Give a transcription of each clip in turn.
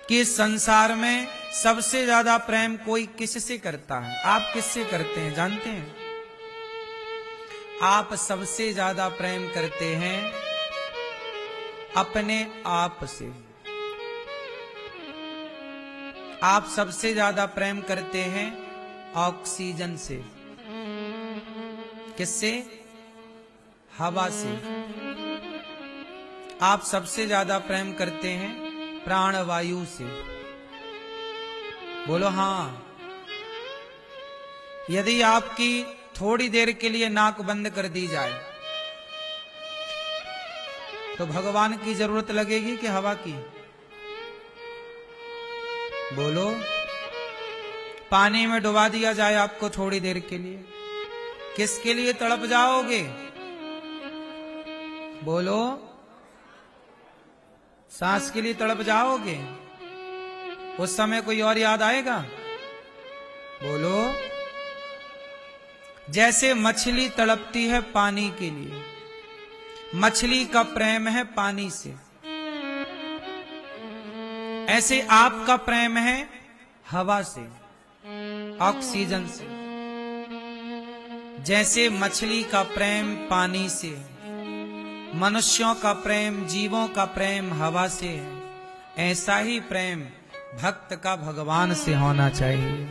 कि संसार में सबसे ज्यादा प्रेम कोई किससे करता है? आप किससे करते हैं जानते हैं? आप सबसे ज्यादा प्रेम करते हैं अपने आप से। आप सबसे ज्यादा प्रेम करते हैं ऑक्सीजन से। किससे? हवा से। आप सबसे ज्यादा प्रेम करते हैं प्राणवायु से। बोलो हाँ। यदि आपकी थोड़ी देर के लिए नाक बंद कर दी जाए तो भगवान की जरूरत लगेगी कि हवा की? बोलो। पानी में डुबा दिया जाए आपको थोड़ी देर के लिए, किसके लिए तड़प जाओगे? बोलो। सांस के लिए तड़प जाओगे? उस समय कोई और याद आएगा? बोलो। जैसे मछली तड़पती है पानी के लिए, मछली का प्रेम है पानी से, ऐसे आपका प्रेम है हवा से, ऑक्सीजन से। जैसे मछली का प्रेम पानी से, मनुष्यों का प्रेम, जीवों का प्रेम हवा से है, ऐसा ही प्रेम भक्त का भगवान से होना चाहिए।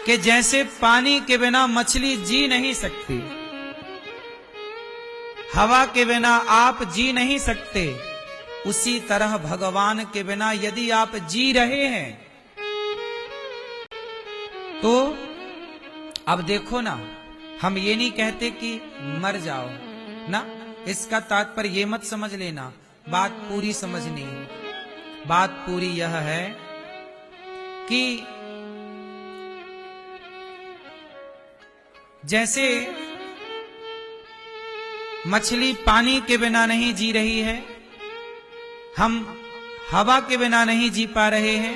कि जैसे पानी के बिना मछली जी नहीं सकती, हवा के बिना आप जी नहीं सकते, उसी तरह भगवान के बिना यदि आप जी रहे हैं तो अब देखो ना, हम ये नहीं कहते कि मर जाओ ना, इसका तात्पर्य ये मत समझ लेना, बात पूरी समझनी है। बात पूरी यह है कि जैसे मछली पानी के बिना नहीं जी रही है, हम हवा के बिना नहीं जी पा रहे हैं,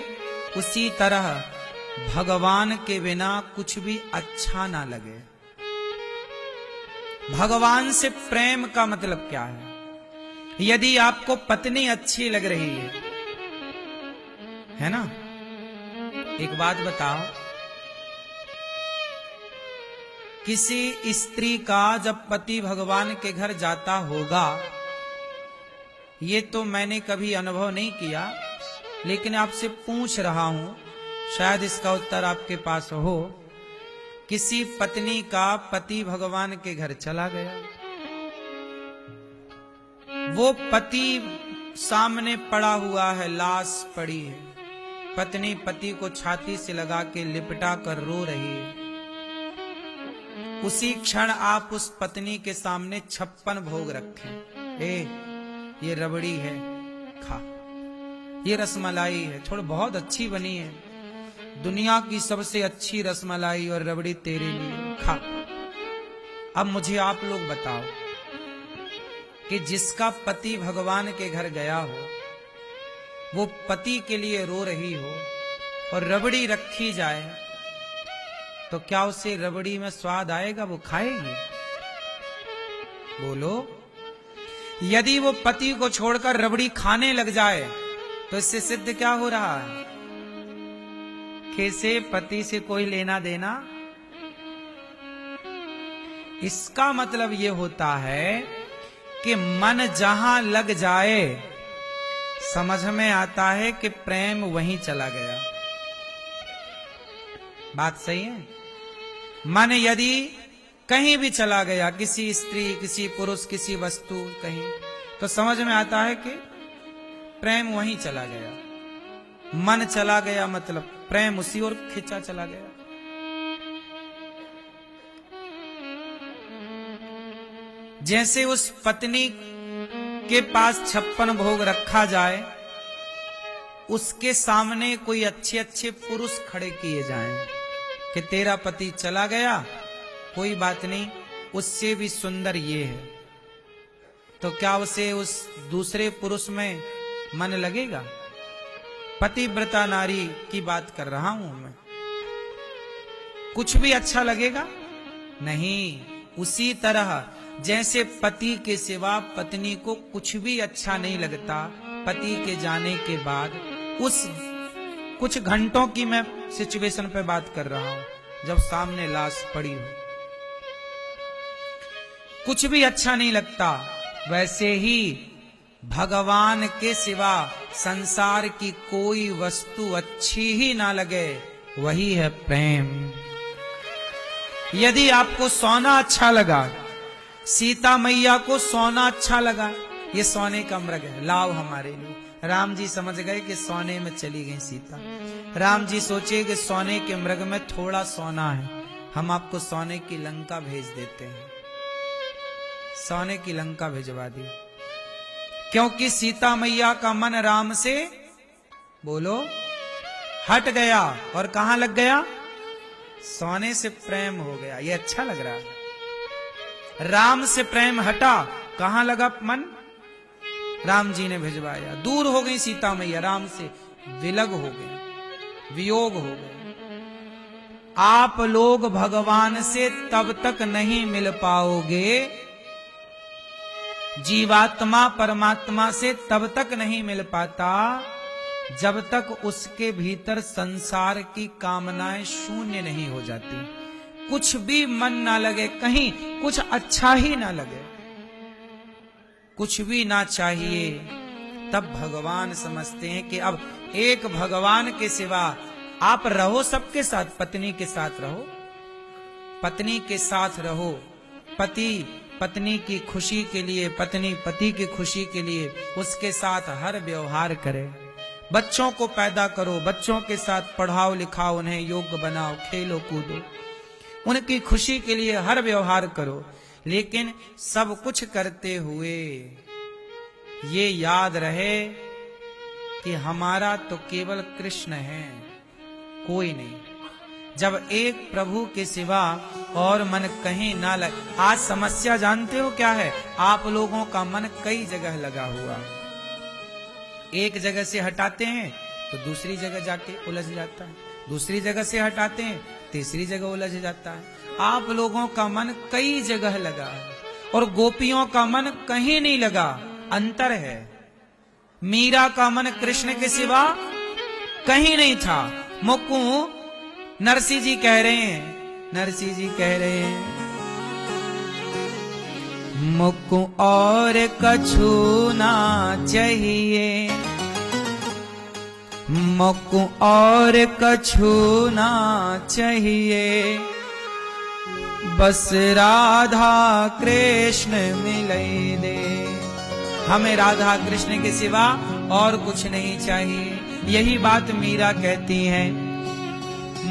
उसी तरह भगवान के बिना कुछ भी अच्छा ना लगे। भगवान से प्रेम का मतलब क्या है? यदि आपको पत्नी अच्छी लग रही है ना, एक बात बताओ, किसी स्त्री का जब पति भगवान के घर जाता होगा, ये तो मैंने कभी अनुभव नहीं किया, लेकिन आपसे पूछ रहा हूं, शायद इसका उत्तर आपके पास हो। किसी पत्नी का पति भगवान के घर चला गया, वो पति सामने पड़ा हुआ है, लाश पड़ी है, पत्नी पति को छाती से लगा के लिपटा कर रो रही है। उसी क्षण आप उस पत्नी के सामने 56 भोग रखें। ये रबड़ी है, खा। ये रसमलाई है, थोड़ा बहुत अच्छी बनी है, दुनिया की सबसे अच्छी रसमलाई और रबड़ी तेरे लिए, खा। अब मुझे आप लोग बताओ कि जिसका पति भगवान के घर गया हो, वो पति के लिए रो रही हो और रबड़ी रखी जाए, तो क्या उसे रबड़ी में स्वाद आएगा? वो खाएगी? बोलो। यदि वो पति को छोड़कर रबड़ी खाने लग जाए तो इससे सिद्ध क्या हो रहा है? कैसे पति से कोई लेना देना? इसका मतलब ये होता है कि मन जहां लग जाए, समझ में आता है कि प्रेम वहीं चला गया। बात सही है? मन यदि कहीं भी चला गया, किसी स्त्री, किसी पुरुष, किसी वस्तु, कहीं, तो समझ में आता है कि प्रेम वहीं चला गया। मन चला गया मतलब प्रेम उसी ओर खिंचा चला गया। जैसे उस पत्नी के पास 56 भोग रखा जाए, उसके सामने कोई अच्छे अच्छे पुरुष खड़े किए जाएं कि तेरा पति चला गया, कोई बात नहीं, उससे भी सुंदर ये है, तो क्या उसे उस दूसरे पुरुष में मन लगेगा? पतिव्रता नारी की बात कर रहा हूं मैं। कुछ भी अच्छा लगेगा? नहीं। उसी तरह जैसे पति के सिवा पत्नी को कुछ भी अच्छा नहीं लगता, पति के जाने के बाद उस कुछ घंटों की मैं सिचुएशन पे बात कर रहा हूं, जब सामने लाश पड़ी हो, कुछ भी अच्छा नहीं लगता। वैसे ही भगवान के सिवा संसार की कोई वस्तु अच्छी ही ना लगे, वही है प्रेम। यदि आपको सोना अच्छा लगा, सीता मैया को सोना अच्छा लगा, ये सोने का मृग है, लाभ हमारे लिए। राम जी समझ गए कि सोने में चली गई सीता। राम जी सोचे कि सोने के मृग में थोड़ा सोना है, हम आपको सोने की लंका भेज देते हैं। सोने की लंका भिजवा दी, क्योंकि सीता मैया का मन राम से, बोलो, हट गया और कहां लग गया? सोने से प्रेम हो गया। ये अच्छा लग रहा है। राम से प्रेम हटा, कहां लगा मन? राम जी ने भिजवाया। दूर हो गई सीता मैया, राम से विलग हो गए, वियोग हो गए। आप लोग भगवान से तब तक नहीं मिल पाओगे, जीवात्मा परमात्मा से तब तक नहीं मिल पाता जब तक उसके भीतर संसार की कामनाएं शून्य नहीं हो जाती। कुछ भी मन ना लगे, कहीं कुछ अच्छा ही ना लगे, कुछ भी ना चाहिए, तब भगवान समझते हैं कि अब एक भगवान के सिवा आप रहो सबके साथ, पत्नी के साथ रहो, पत्नी के साथ रहो, पति पत्नी की खुशी के लिए, पत्नी पति की खुशी के लिए उसके साथ हर व्यवहार करे। बच्चों को पैदा करो, बच्चों के साथ पढ़ाओ लिखाओ, उन्हें योग्य बनाओ, खेलो कूदो, उनकी खुशी के लिए हर व्यवहार करो। लेकिन सब कुछ करते हुए ये याद रहे कि हमारा तो केवल कृष्ण है, कोई नहीं। जब एक प्रभु के सिवा और मन कहीं ना लगे। आज समस्या जानते हो क्या है? आप लोगों का मन कई जगह लगा हुआ, एक जगह से हटाते हैं तो दूसरी जगह जाके उलझ जाता है, दूसरी जगह से हटाते हैं तीसरी जगह उलझ जाता है। आप लोगों का मन कई जगह लगा है और गोपियों का मन कहीं नहीं लगा, अंतर है। मीरा का मन कृष्ण के सिवा कहीं नहीं था। मुक्कू नरसिंह जी कह रहे हैं, नरसिंह जी कह रहे हैं, मुक्कू और कछु ना चाहिए, मुक्कू और कछु ना चाहिए, बस राधा कृष्ण मिलई दे। हमें राधा कृष्ण के सिवा और कुछ नहीं चाहिए। यही बात मीरा कहती है,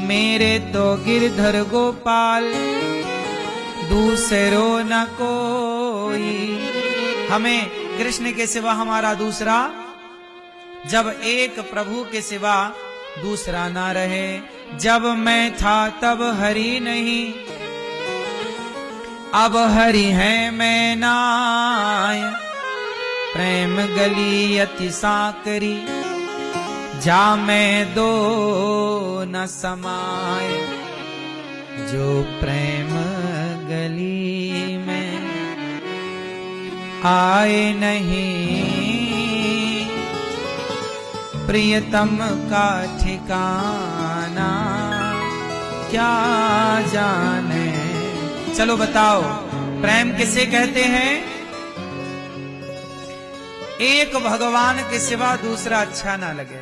मेरे तो गिरधर गोपाल दूसरो न कोई। हमें कृष्ण के सिवा हमारा दूसरा, जब एक प्रभु के सिवा दूसरा ना रहे। जब मैं था तब हरि नहीं, अब हरि है मैं नाय। प्रेम गली अति साकरी, जा मैं दो न समाए। जो प्रेम गली में आए नहीं, प्रियतम का ठिकाना क्या जाने। चलो बताओ, प्रेम किसे कहते हैं? एक भगवान के सिवा दूसरा अच्छा ना लगे।